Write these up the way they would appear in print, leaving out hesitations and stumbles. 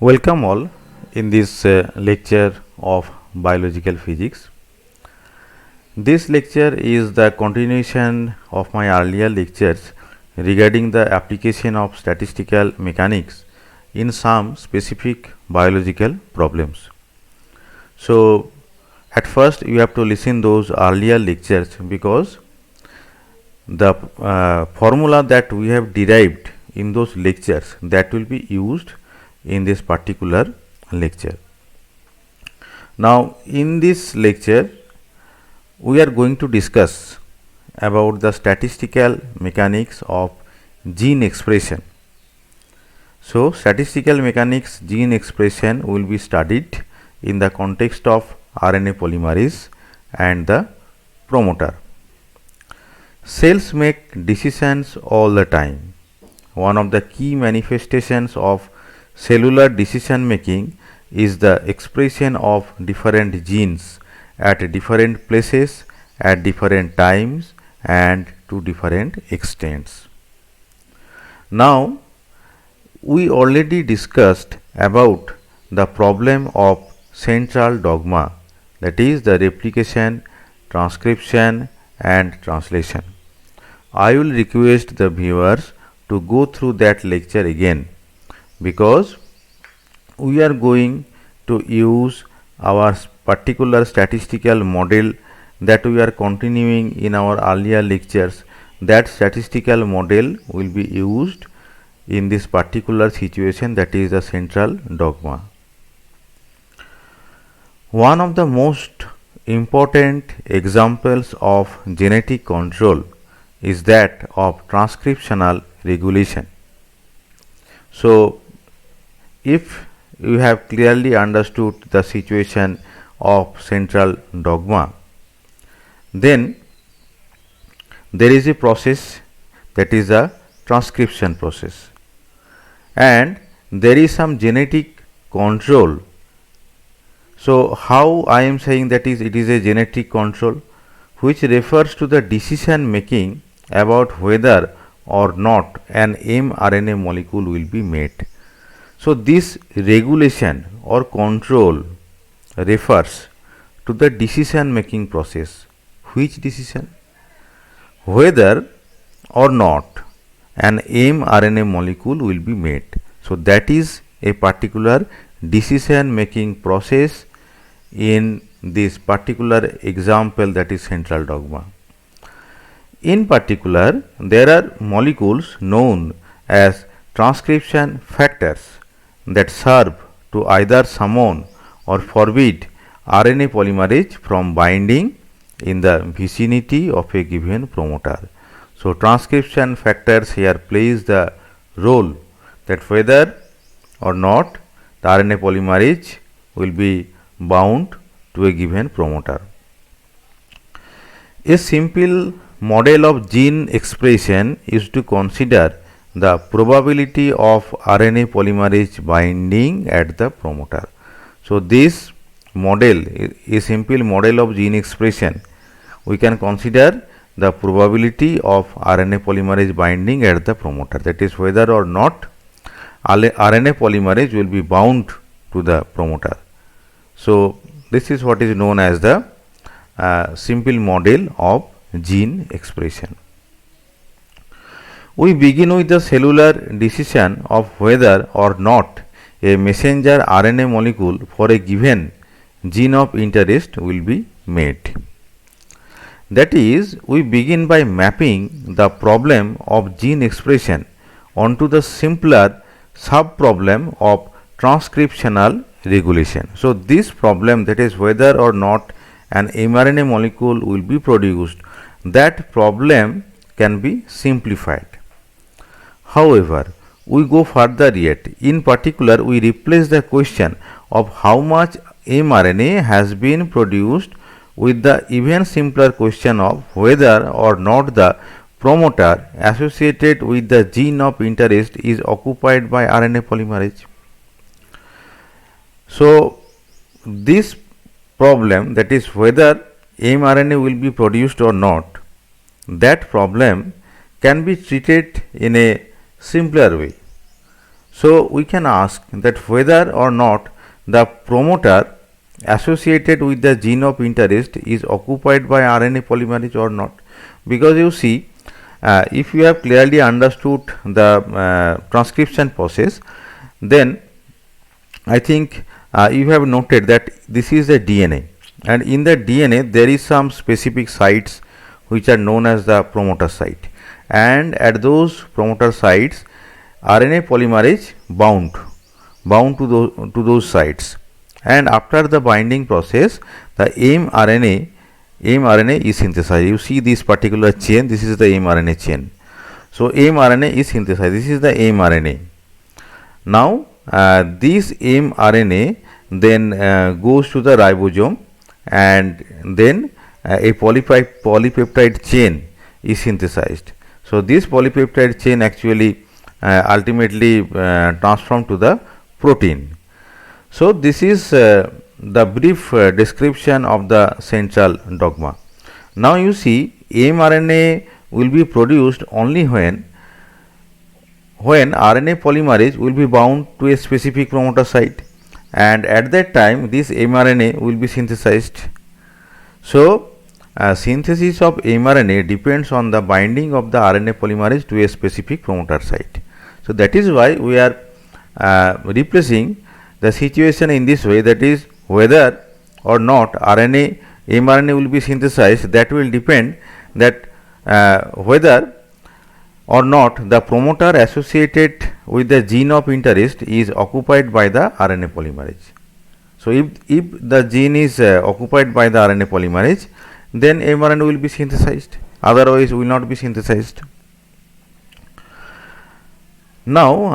Welcome all in this lecture of biological physics. This lecture is the continuation of my earlier lectures regarding the application of statistical mechanics in some specific biological problems. So, at first you have to listen those earlier lectures because the formula that we have derived in those lectures that will be used in this particular lecture. Now, in this lecture we are going to discuss about the statistical mechanics of gene expression. So, statistical mechanics gene expression will be studied in the context of RNA polymerase and the promoter. Cells make decisions all the time. One of the key manifestations of cellular decision making is the expression of different genes at different places, at different times and to different extents. Now, we already discussed about the problem of central dogma, that is the replication, transcription and translation. I will request the viewers to go through that lecture again, because we are going to use our particular statistical model that we are continuing in our earlier lectures. That statistical model will be used in this particular situation, that is the central dogma. One of the most important examples of genetic control is that of transcriptional regulation. So, if you have clearly understood the situation of central dogma, then there is a process, that is a transcription process, and there is some genetic control. So, how I am saying that is it is a genetic control which refers to the decision making about whether or not an mRNA molecule will be made. So, this regulation or control refers to the decision making process. Which decision? Whether or not an mRNA molecule will be made. So, that is a particular decision making process in this particular example, that is central dogma. In particular, there are molecules known as transcription factors that serve to either summon or forbid RNA polymerase from binding in the vicinity of a given promoter. So, transcription factors here plays the role that whether or not the RNA polymerase will be bound to a given promoter. A simple model of gene expression is to consider the probability of RNA polymerase binding at the promoter. So, this model, a simple model of gene expression, we can consider the probability of RNA polymerase binding at the promoter, that is whether or not RNA polymerase will be bound to the promoter. So, this is what is known as the simple model of gene expression. We begin with the cellular decision of whether or not a messenger RNA molecule for a given gene of interest will be made. That is, we begin by mapping the problem of gene expression onto the simpler sub-problem of transcriptional regulation. So, this problem, that is whether or not an mRNA molecule will be produced, that problem can be simplified. However, we go further yet. In particular, we replace the question of how much mRNA has been produced with the even simpler question of whether or not the promoter associated with the gene of interest is occupied by RNA polymerase. So, this problem, that is whether mRNA will be produced or not, that problem can be treated in a simpler way. So we can ask that whether or not the promoter associated with the gene of interest is occupied by RNA polymerase or not. Because you see, if you have clearly understood the transcription process, then I think you have noted that this is the DNA, and in the DNA there is some specific sites which are known as the promoter site, and at those promoter sites RNA polymerase bound to those sites, and after the binding process the mRNA is synthesized. You see this particular chain, this is the mRNA chain. So mRNA is synthesized, this is the mRNA. Now this mRNA then goes to the ribosome, and then a polypeptide chain is synthesized. So this polypeptide chain actually ultimately transformed to the protein. So this is the brief description of the central dogma. Now you see, mRNA will be produced only when RNA polymerase will be bound to a specific promoter site, and at that time this mRNA will be synthesized. So synthesis of mRNA depends on the binding of the RNA polymerase to a specific promoter site. So that is why we are replacing the situation in this way, that is, whether or not mRNA will be synthesized, that will depend that whether or not the promoter associated with the gene of interest is occupied by the RNA polymerase. So if the gene is occupied by the RNA polymerase, then mRNA will be synthesized, otherwise will not be synthesized. Now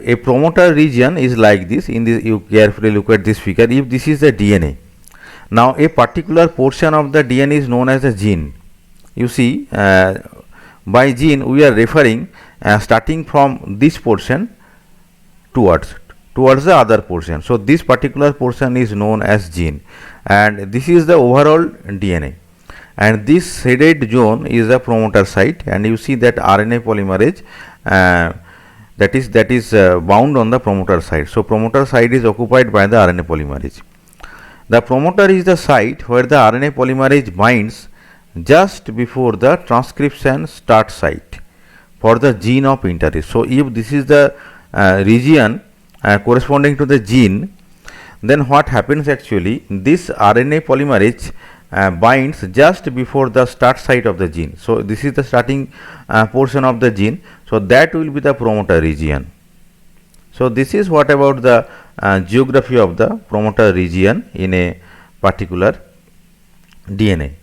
a promoter region is like this. In this, you carefully look at this figure. If this is the DNA, now a particular portion of the DNA is known as the gene. You see, by gene we are referring starting from this portion towards the other portion. So this particular portion is known as gene, and this is the overall DNA, and this shaded zone is the promoter site, and you see that RNA polymerase that is bound on the promoter site. So promoter site is occupied by the RNA polymerase. The promoter is the site where the RNA polymerase binds just before the transcription start site for the gene of interest. So if this is the region corresponding to the gene, then what happens actually, this RNA polymerase binds just before the start site of the gene. So this is the starting portion of the gene, so that will be the promoter region. So this is what about the geography of the promoter region in a particular DNA.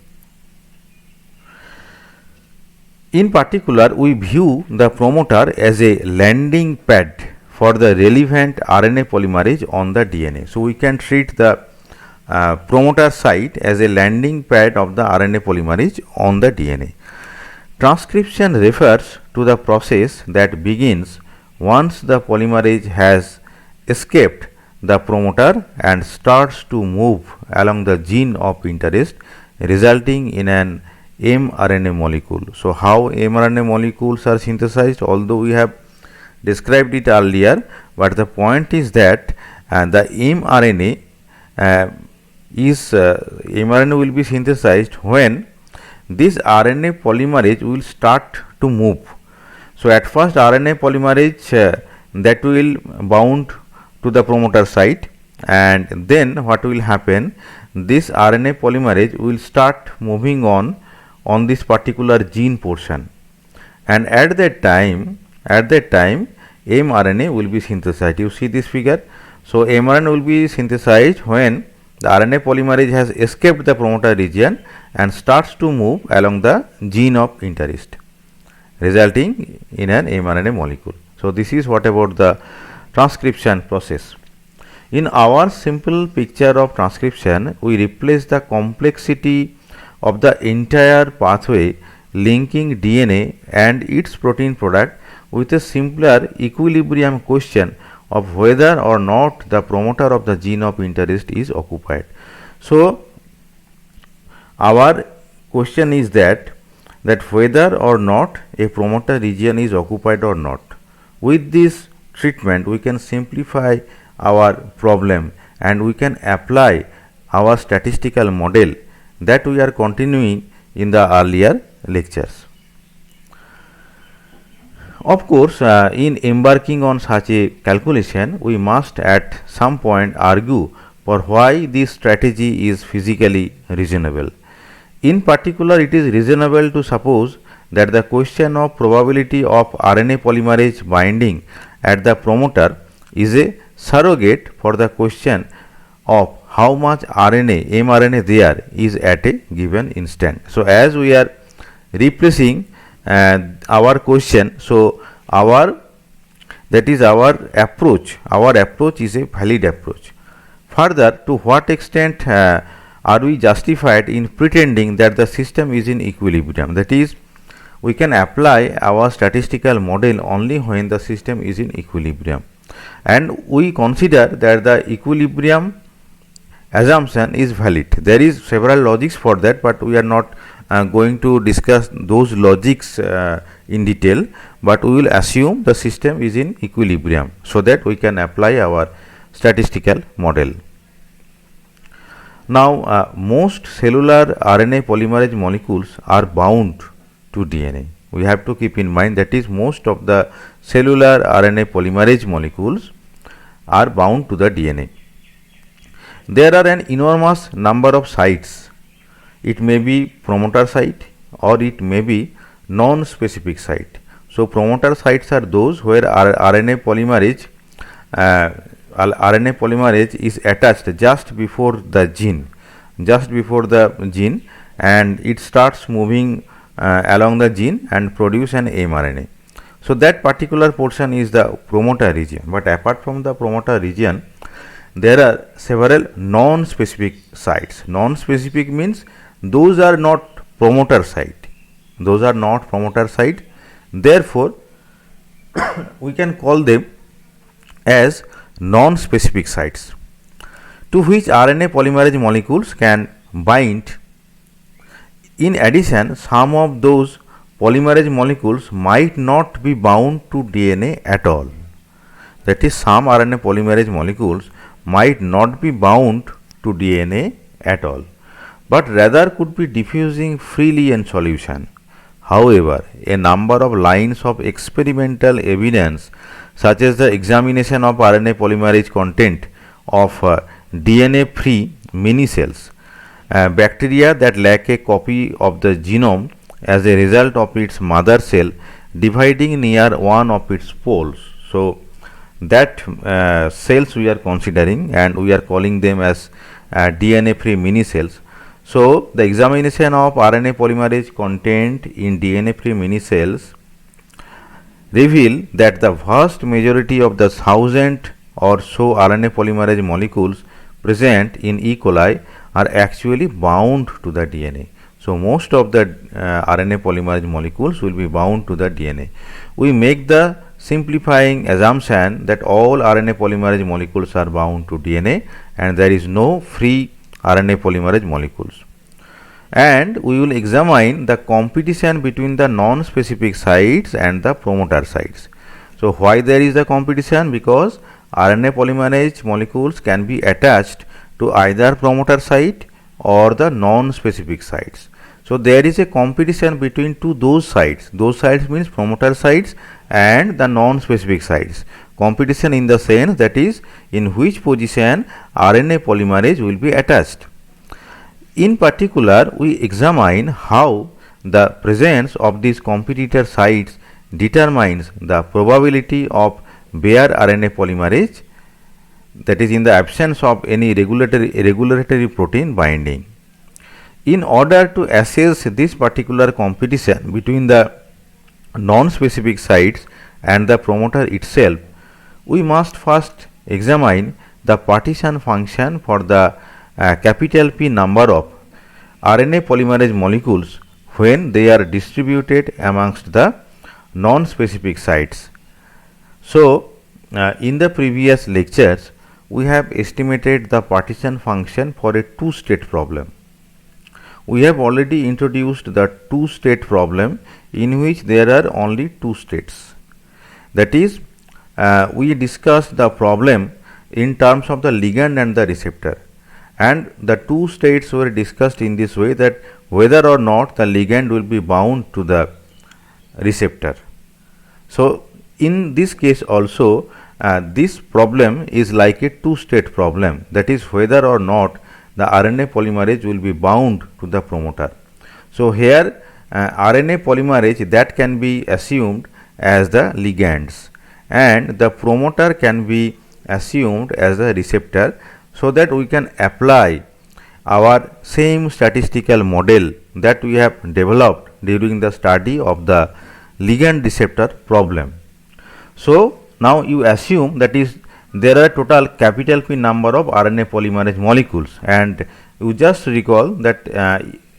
In particular, we view the promoter as a landing pad for the relevant RNA polymerase on the DNA. So we can treat the promoter site as a landing pad of the RNA polymerase on the DNA. Transcription refers to the process that begins once the polymerase has escaped the promoter and starts to move along the gene of interest, resulting in an mRNA molecule. So how mRNA molecules are synthesized, although we have described it earlier, but the point is that the mRNA will be synthesized when this RNA polymerase will start to move. So at first RNA polymerase that will bound to the promoter site, and then what will happen, this RNA polymerase will start moving on this particular gene portion, and at that time mRNA will be synthesized. You see this figure. So mRNA will be synthesized when the RNA polymerase has escaped the promoter region and starts to move along the gene of interest, resulting in an mRNA molecule. So this is what about the transcription process. In our simple picture of transcription, we replace the complexity of the entire pathway linking DNA and its protein product with a simpler equilibrium question of whether or not the promoter of the gene of interest is occupied. So our question is that whether or not a promoter region is occupied or not. With this treatment, we can simplify our problem and we can apply our statistical model that we are continuing in the earlier lectures. Of course, in embarking on such a calculation, we must at some point argue for why this strategy is physically reasonable. In particular, it is reasonable to suppose that the question of probability of RNA polymerase binding at the promoter is a surrogate for the question of how much RNA, mRNA there is at a given instant. So, as we are replacing our question, so our approach is a valid approach. Further, to what extent are we justified in pretending that the system is in equilibrium? That is, we can apply our statistical model only when the system is in equilibrium, and we consider that the equilibrium assumption is valid. There is several logics for that, but we are not going to discuss those logics in detail, but we will assume the system is in equilibrium so that we can apply our statistical model. Now, most cellular RNA polymerase molecules are bound to DNA. We have to keep in mind that is most of the cellular RNA polymerase molecules are bound to the DNA. There are an enormous number of sites. It may be promoter site or it may be non-specific site. So, promoter sites are those where RNA polymerase is attached just before the gene, and it starts moving along the gene and produce an mRNA. So, that particular portion is the promoter region, but apart from the promoter region, there are several non-specific sites. Non-specific means those are not promoter site. Therefore, we can call them as non-specific sites to which RNA polymerase molecules can bind. In addition, some of those polymerase molecules might not be bound to DNA at all. That is, some RNA polymerase molecules might not be bound to DNA at all, but rather could be diffusing freely in solution. However, a number of lines of experimental evidence, such as the examination of RNA polymerase content of DNA-free mini cells, bacteria that lack a copy of the genome as a result of its mother cell dividing near one of its poles. So, that cells we are considering, and we are calling them as DNA-free mini cells. So, the examination of RNA polymerase content in DNA-free mini cells reveal that the vast majority of the 1000 or so RNA polymerase molecules present in E. coli are actually bound to the DNA. So, most of the RNA polymerase molecules will be bound to the DNA. We make the simplifying assumption that all RNA polymerase molecules are bound to DNA and there is no free RNA polymerase molecules. And we will examine the competition between the non-specific sites and the promoter sites. So, why there is a competition? Because RNA polymerase molecules can be attached to either promoter site or the non-specific sites. So, there is a competition between those sites. Those sites means promoter sites and the non-specific sites. Competition in the sense that is in which position RNA polymerase will be attached. In particular, we examine how the presence of these competitor sites determines the probability of bare RNA polymerase, that is in the absence of any regulatory protein binding. In order to assess this particular competition between the non-specific sites and the promoter itself, we must first examine the partition function for the capital P number of RNA polymerase molecules when they are distributed amongst the non-specific sites. So, in the previous lectures, we have estimated the partition function for a two-state problem. We have already introduced the two-state problem in which there are only two states. That is, we discussed the problem in terms of the ligand and the receptor, and the two states were discussed in this way, that whether or not the ligand will be bound to the receptor. So in this case also, this problem is like a two-state problem, that is whether or not the RNA polymerase will be bound to the promoter. So here RNA polymerase, that can be assumed as the ligands, and the promoter can be assumed as a receptor, so that we can apply our same statistical model that we have developed during the study of the ligand receptor problem. So now you assume, that is, there are total capital P number of RNA polymerase molecules, and you just recall that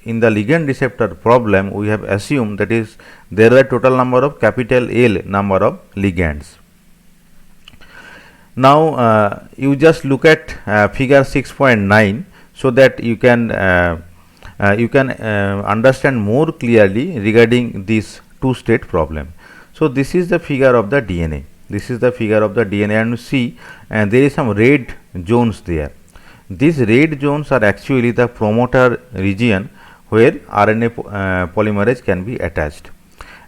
in the ligand receptor problem we have assumed, that is, there are total number of capital L number of ligands. Now you just look at figure 6.9, so that you can understand more clearly regarding this two-state problem. So this is the figure of the DNA. This is the figure of the DNA, and you see there is some red zones there. These red zones are actually the promoter region where RNA polymerase can be attached,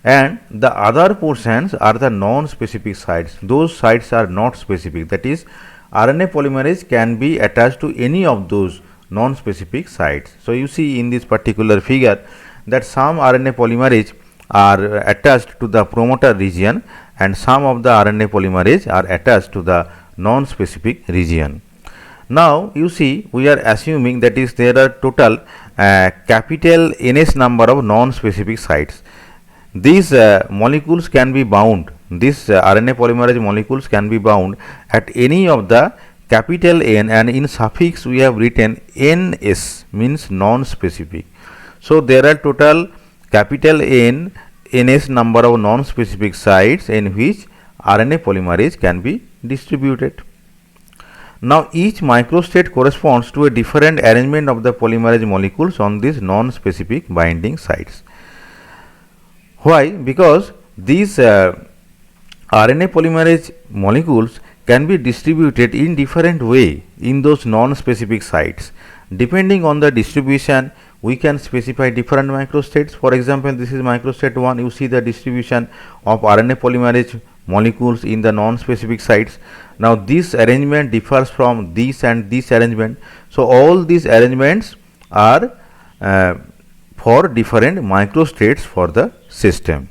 and the other portions are the non-specific sites. Those sites are not specific, that is, RNA polymerase can be attached to any of those non-specific sites. So you see in this particular figure that some RNA polymerase are attached to the promoter region, and some of the RNA polymerase are attached to the non-specific region. Now you see, we are assuming, that is, there are total capital NS number of non-specific sites. These molecules can be bound, these RNA polymerase molecules can be bound at any of the capital N, and in suffix we have written NS, means non-specific. So there are total capital N NS number of non-specific sites in which RNA polymerase can be distributed. Now each microstate corresponds to a different arrangement of the polymerase molecules on these non-specific binding sites. Why? Because these RNA polymerase molecules can be distributed in different way in those non-specific sites. Depending on the distribution, we can specify different microstates. For example, this is microstate 1. You see the distribution of RNA polymerase molecules in the non-specific sites. Now this arrangement differs from this and this arrangement. So all these arrangements are for different microstates for the system.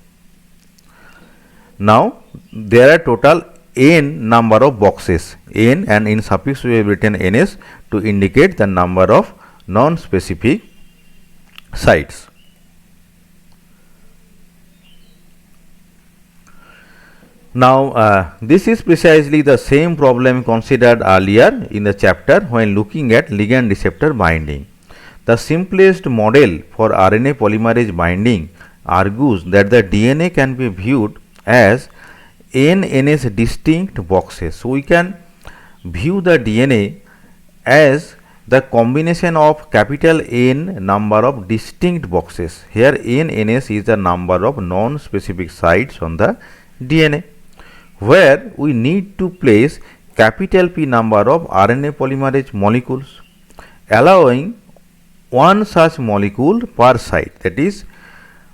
Now there are total n number of boxes, n, and in suffix we have written ns to indicate the number of non-specific sites. Now this is precisely the same problem considered earlier in the chapter when looking at ligand receptor binding. The simplest model for RNA polymerase binding argues that the DNA can be viewed as NS distinct boxes. So we can view the DNA as the combination of capital N number of distinct boxes. Here NS is the number of non-specific sites on the DNA, where we need to place capital P number of RNA polymerase molecules, allowing one such molecule per site. That is,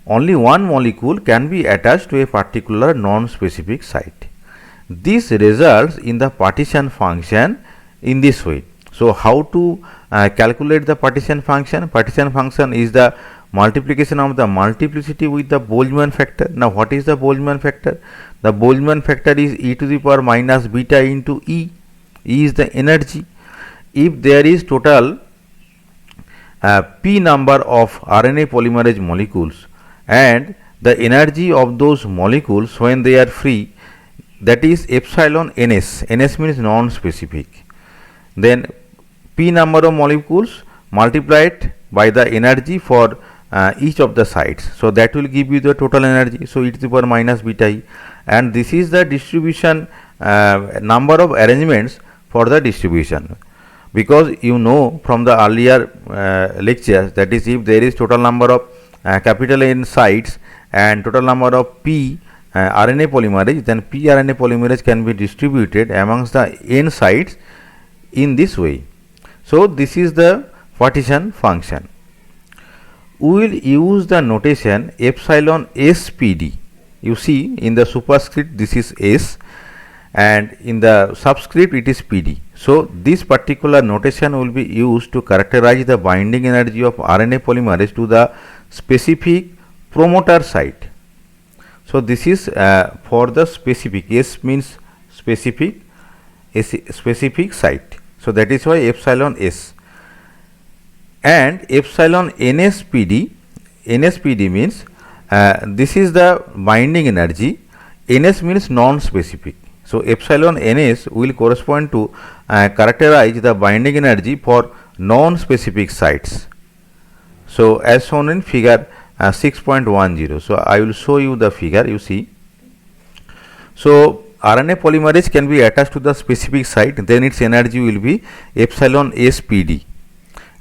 only one molecule can be attached to a particular non-specific site. This results in the partition function in this way. So how to calculate the partition function? Partition function is the multiplication of the multiplicity with the Boltzmann factor. Now what is the Boltzmann factor? The Boltzmann factor is e to the power minus beta into E. E is the energy. If there is total P number of RNA polymerase molecules, and the energy of those molecules when they are free, that is epsilon ns. Ns means non-specific. Then P number of molecules multiplied by the energy for each of the sites. So that will give you the total energy. So e to the power minus beta E, and this is the distribution number of arrangements for the distribution. Because you know from the earlier lectures, that is, if there is total number of capital N sites and total number of P RNA polymerase, then pRNA polymerase can be distributed amongst the n sites in this way. So this is the partition function. We will use the notation epsilon SPD. You see in the superscript this is S and in the subscript it is PD. So this particular notation will be used to characterize the binding energy of RNA polymerase to the specific promoter site. So this is for the specific. S means specific, specific site. So that is why epsilon S. And epsilon NSPD, NSPD means this is the binding energy. NS means non-specific. So epsilon NS will correspond to characterize the binding energy for non-specific sites. So as shown in figure 6.10. So I will show you the figure. You see. So RNA polymerase can be attached to the specific site, then its energy will be epsilon SPD.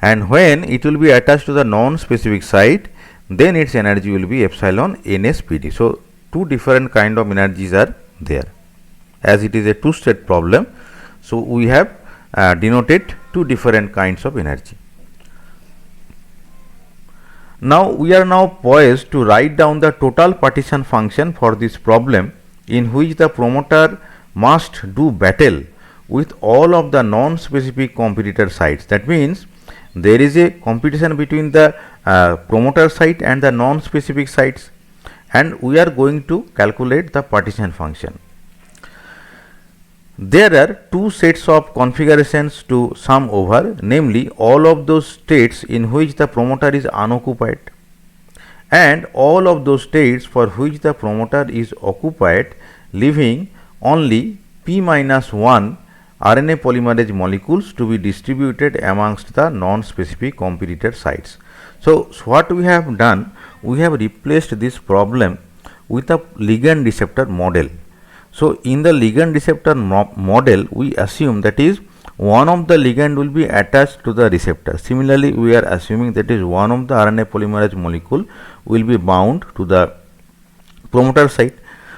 And when it will be attached to the non-specific site, then its energy will be epsilon NSPD. So two different kind of energies are there. As it is a two-state problem, so we have denoted two different kinds of energy. Now we are now poised to write down the total partition function for this problem, in which the promoter must do battle with all of the non-specific competitor sites. That means there is a competition between the promoter site and the non-specific sites, and we are going to calculate the partition function. There are two sets of configurations to sum over, namely all of those states in which the promoter is unoccupied and all of those states for which the promoter is occupied, leaving only p minus 1 RNA polymerase molecules to be distributed amongst the non-specific competitor sites. So what we have done, we have replaced this problem with a ligand receptor model. So in the ligand receptor model, we assume that is one of the ligand will be attached to the receptor. Similarly, we are assuming that is one of the RNA polymerase molecule will be bound to the promoter site.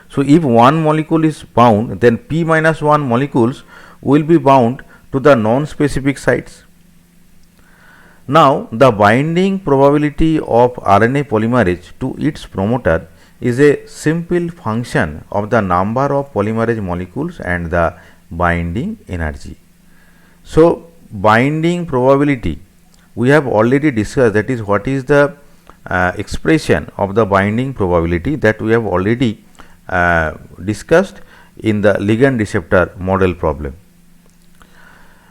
So if one molecule is bound, then p minus 1 molecules will be bound to the non-specific sites. Now the binding probability of RNA polymerase to its promoter is a simple function of the number of polymerase molecules and the binding energy. So binding probability we have already discussed, that is what is the expression of the binding probability, that we have already discussed in the ligand receptor model problem.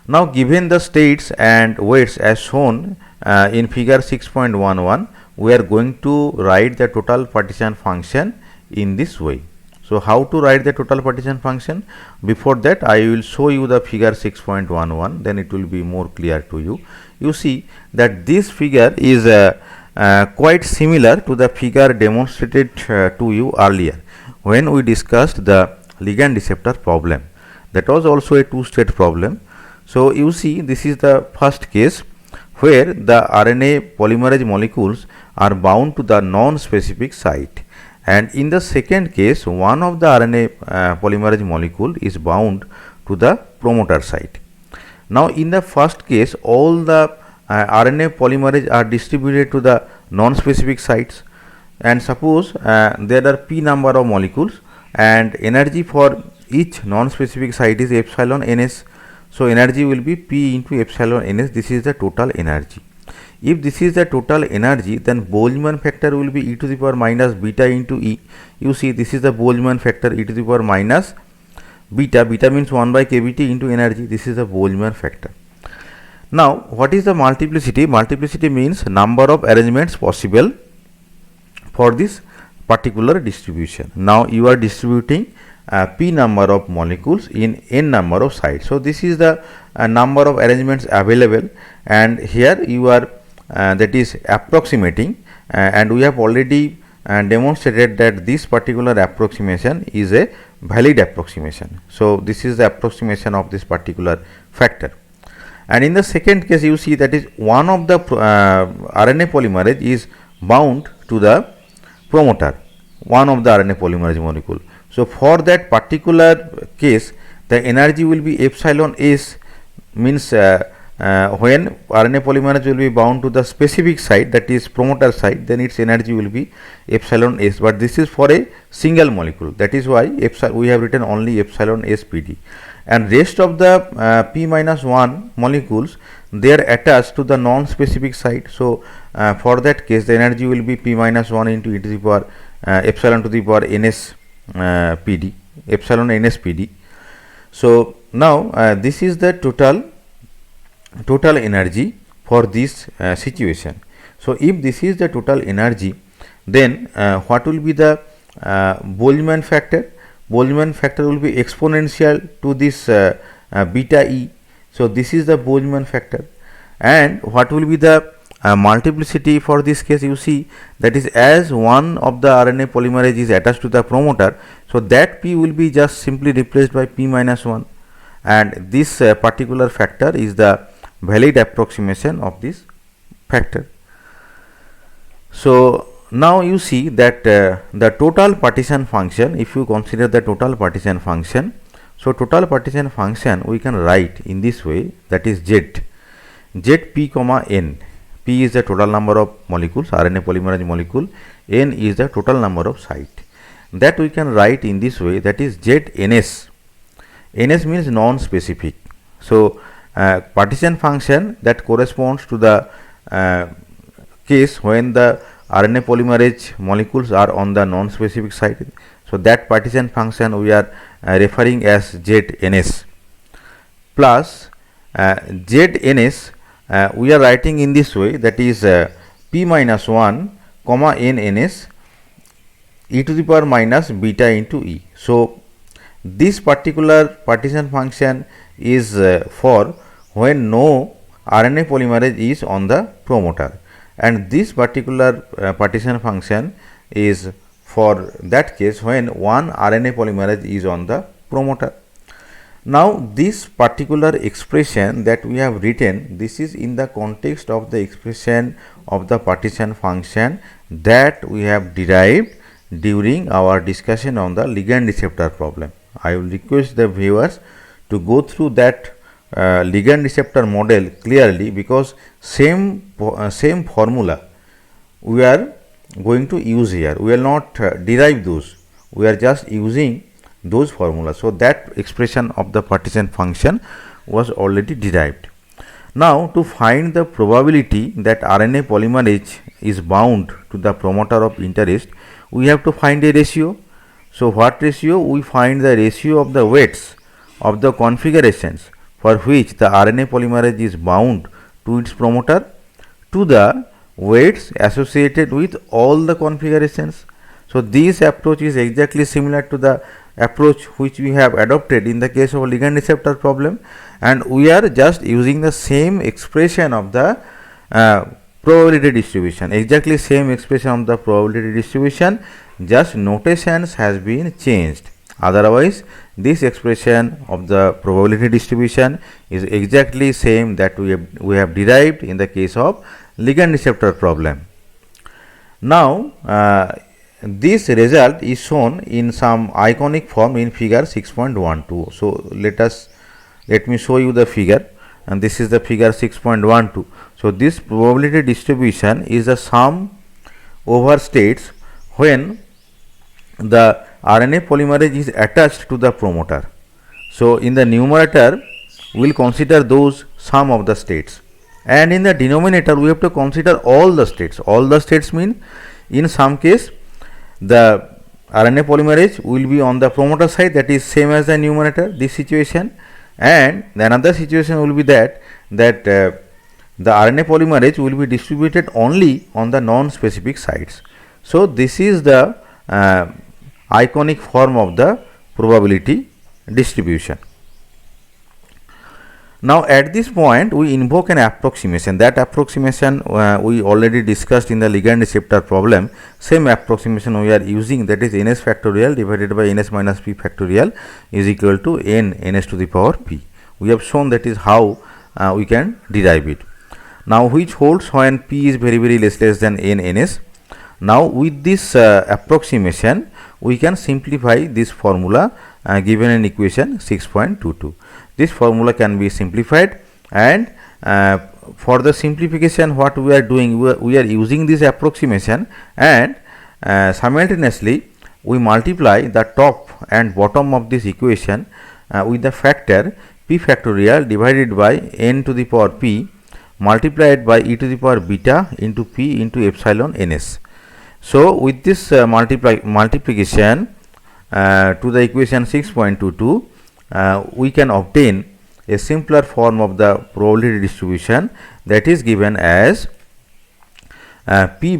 Now given the states and weights as shown in figure 6.11, we are going to write the total partition function in this way. So how to write the total partition function? Before that I will show you the figure 6.11, then it will be more clear to you. You see that this figure is quite similar to the figure demonstrated to you earlier when we discussed the ligand receptor problem. That was also a two-state problem. So you see this is the first case where the RNA polymerase molecules are bound to the non-specific site, and in the second case one of the RNA polymerase molecule is bound to the promoter site. Now in the first case all the RNA polymerase are distributed to the non-specific sites, and suppose there are p number of molecules and energy for each non-specific site is epsilon ns. So energy will be p into epsilon ns. This is the total energy. If this is the total energy, then Boltzmann factor will be e to the power minus beta into e. You see this is the Boltzmann factor, e to the power minus beta. Beta means 1 by kBt into energy. This is the Boltzmann factor. Now what is the multiplicity? Multiplicity means number of arrangements possible for this particular distribution. Now you are distributing p number of molecules in n number of sites. So this is the number of arrangements available, and here you are that is approximating, and we have already demonstrated that this particular approximation is a valid approximation. So this is the approximation of this particular factor. And in the second case you see that is one of the RNA polymerase is bound to the promoter. one of the RNA polymerase molecule. So for that particular case, the energy will be epsilon s, means when RNA polymerase will be bound to the specific site, that is promoter site, then its energy will be epsilon s. But this is for a single molecule, that is why we have written only epsilon s PD. And rest of the p minus 1 molecules, they are attached to the non-specific site. So for that case, the energy will be p minus 1 into e to the power epsilon to the power ns PD, epsilon ns PD. So now this is the total energy for this situation. So if this is the total energy, then what will be the Boltzmann factor? Boltzmann factor will be exponential to this beta E. So this is the Boltzmann factor. And what will be the multiplicity for this case? You see, that is, as one of the RNA polymerase is attached to the promoter, so that P will be just simply replaced by P minus 1, and this particular factor is the valid approximation of this factor. So now you see that the total partition function, if you consider the total partition function, so total partition function we can write in this way, that is P comma n. P is the total number of molecules, RNA polymerase molecule, n is the total number of site. That we can write in this way, that is ZNS. NS means non-specific. So partition function that corresponds to the case when the RNA polymerase molecules are on the non-specific site. So that partition function we are referring as ZNS, plus ZNS we are writing in this way, that is P minus 1 comma NNS e to the power minus beta into E. So this particular partition function is for when no RNA polymerase is on the promoter, and this particular partition function is for that case when one RNA polymerase is on the promoter. Now this particular expression that we have written, this is in the context of the expression of the partition function that we have derived during our discussion on the ligand receptor problem. I will request the viewers to go through that ligand receptor model clearly, because same formula we are going to use here. We will not derive those, we are just using those formulas. So that expression of the partition function was already derived. Now to find the probability that RNA polymerase is bound to the promoter of interest, we have to find a ratio. So what ratio? We find the ratio of the weights of the configurations for which the RNA polymerase is bound to its promoter to the weights associated with all the configurations. So this approach is exactly similar to the approach which we have adopted in the case of ligand receptor problem, and we are just using the same expression of the probability distribution, exactly same expression of the probability distribution, just notations has been changed. Otherwise this expression of the probability distribution is exactly same that we have derived in the case of ligand receptor problem. Now this result is shown in some iconic form in figure 6.12. So let me show you the figure, and this is the figure 6.12. So this probability distribution is the sum over states when the RNA polymerase is attached to the promoter. So in the numerator we will consider those sum of the states, and in the denominator we have to consider all the states. All the states mean in some case the RNA polymerase will be on the promoter side, that is same as the numerator, this situation, and the another situation will be that the RNA polymerase will be distributed only on the non-specific sites. So this is the iconic form of the probability distribution. Now at this point we invoke an approximation. That approximation we already discussed in the ligand receptor problem. Same approximation we are using, that is ns factorial divided by ns minus p factorial is equal to n ns to the power p. We have shown that is how we can derive it. Now which holds when p is very less than n ns. Now with this approximation we can simplify this formula given in equation 6.22. This formula can be simplified, and for the simplification what we are doing, we are using this approximation, and simultaneously we multiply the top and bottom of this equation with the factor p factorial divided by n to the power p multiplied by e to the power beta into p into epsilon ns. So with this multiplication to the equation 6.22, we can obtain a simpler form of the probability distribution, that is given as p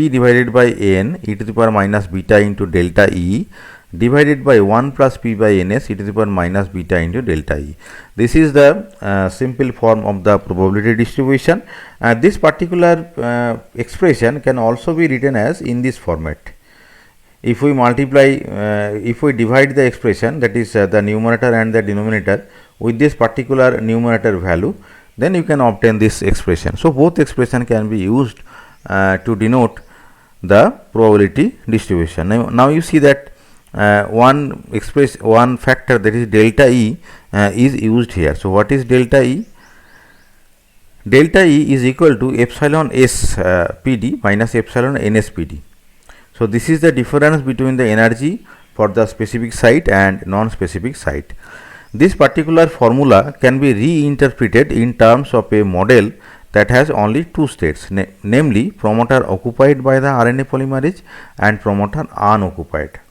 divided by n e to the power minus beta into delta E divided by 1 plus p by ns e to the power minus beta into delta E. This is the simple form of the probability distribution. This particular expression can also be written as in this format. If we multiply, if we divide the expression, that is the numerator and the denominator, with this particular numerator value, then you can obtain this expression. So both expression can be used to denote the probability distribution. Now you see that one factor, that is delta E, is used here. So what is delta E? Delta E is equal to epsilon s pd minus epsilon ns pd. So this is the difference between the energy for the specific site and non-specific site. This particular formula can be reinterpreted in terms of a model that has only two states, namely promoter occupied by the RNA polymerase and promoter unoccupied.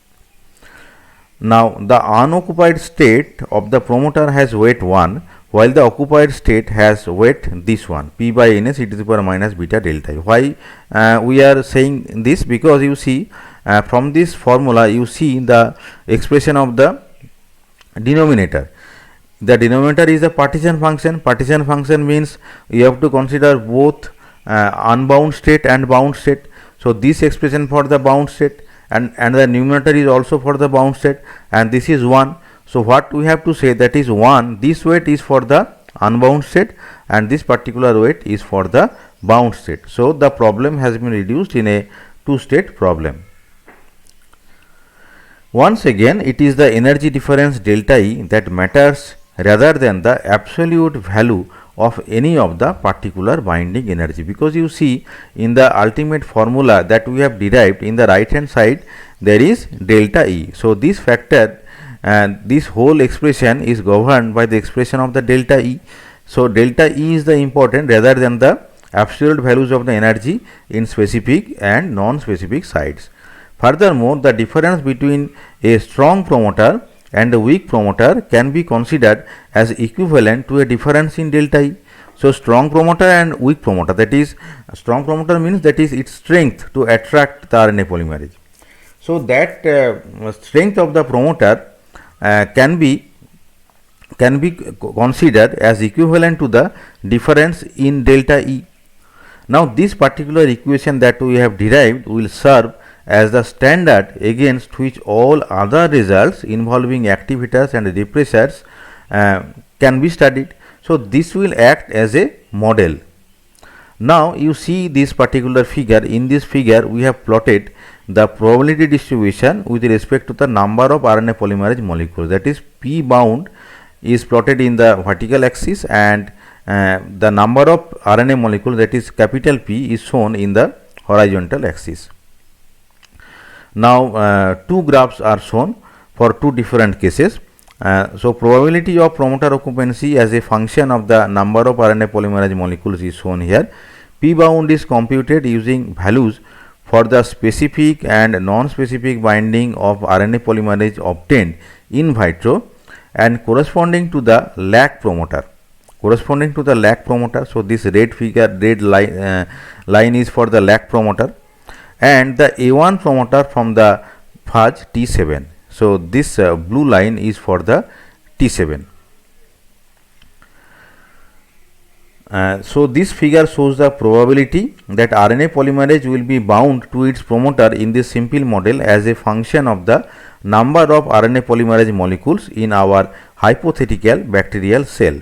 Now the unoccupied state of the promoter has weight 1, while the occupied state has weight this one, p by ns e to the power minus beta delta. Why we are saying this? Because you see from this formula you see the expression of the denominator. The denominator is a partition function. Partition function means you have to consider both unbound state and bound state. So this expression for the bound state, and the numerator is also for the bound state, and this is 1. So what we have to say, that is 1, this weight is for the unbound state and this particular weight is for the bound state. So the problem has been reduced in a two-state problem. Once again, it is the energy difference delta E that matters rather than the absolute value of any of the particular binding energy, because you see in the ultimate formula that we have derived, in the right hand side there is delta E. So this factor and this whole expression is governed by the expression of the delta E. So delta E is the important rather than the absolute values of the energy in specific and non-specific sites. Furthermore, the difference between a strong promoter and a weak promoter can be considered as equivalent to a difference in delta E. So strong promoter and weak promoter, that is strong promoter means that is its strength to attract the RNA polymerase. So that strength of the promoter can be considered as equivalent to the difference in delta E. Now this particular equation that we have derived will serve as the standard against which all other results involving activators and repressors can be studied. So this will act as a model. Now you see this particular figure. In this figure we have plotted the probability distribution with respect to the number of RNA polymerase molecules, that is p bound is plotted in the vertical axis and the number of RNA molecules, that is capital P, is shown in the horizontal axis. Now two graphs are shown for two different cases. So probability of promoter occupancy as a function of the number of RNA polymerase molecules is shown here. P bound is computed using values for the specific and non-specific binding of RNA polymerase obtained in vitro and corresponding to the lag promoter. So this red line is for the lag promoter, and the A1 promoter from the fuzz T7. So this blue line is for the T7. So this figure shows the probability that RNA polymerase will be bound to its promoter in this simple model as a function of the number of RNA polymerase molecules in our hypothetical bacterial cell.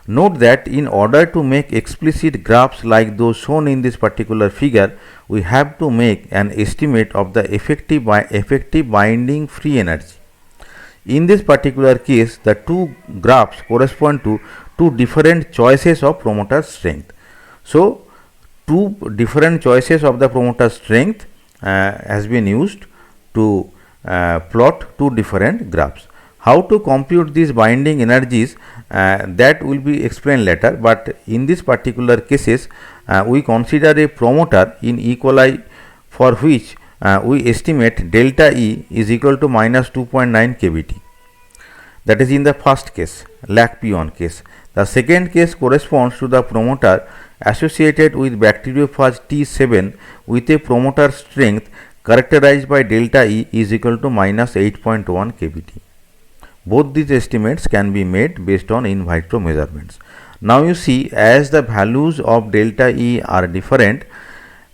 Note that in order to make explicit graphs like those shown in this particular figure, we have to make an estimate of the effective binding free energy. In this particular case, the two graphs correspond to two different choices of promoter strength. So, two different choices of the promoter strength has been used to plot two different graphs. How to compute these binding energies, that will be explained later, but in this particular cases we consider a promoter in equali for which we estimate delta E is equal to minus 2.9 kVt. That is in the first case, lac P1 case. The second case corresponds to the promoter associated with bacteriophage T7 with a promoter strength characterized by delta E is equal to minus 8.1 kVt. Both these estimates can be made based on in vitro measurements. Now you see, as the values of delta E are different,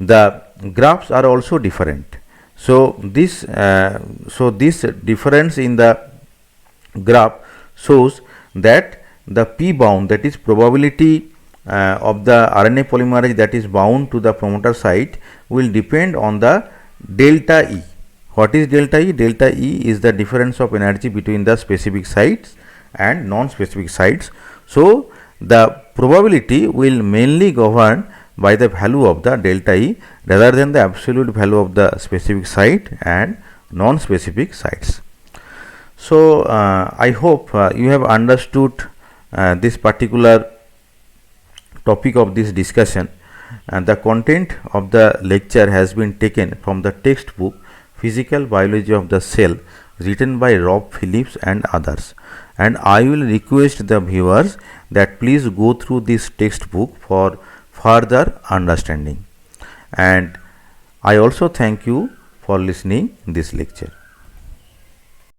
the graphs are also different. So this difference in the graph shows that the P bound, that is probability of the RNA polymerase that is bound to the promoter site, will depend on the delta E. What is delta E? Delta E is the difference of energy between the specific sites and non-specific sites. So the probability will mainly govern by the value of the delta E rather than the absolute value of the specific site and non-specific sites. So I hope you have understood this particular topic of this discussion, and the content of the lecture has been taken from the textbook Physical Biology of the Cell, written by Rob Phillips and others, and I will request the viewers that please go through this textbook for further understanding, and I also thank you for listening this lecture.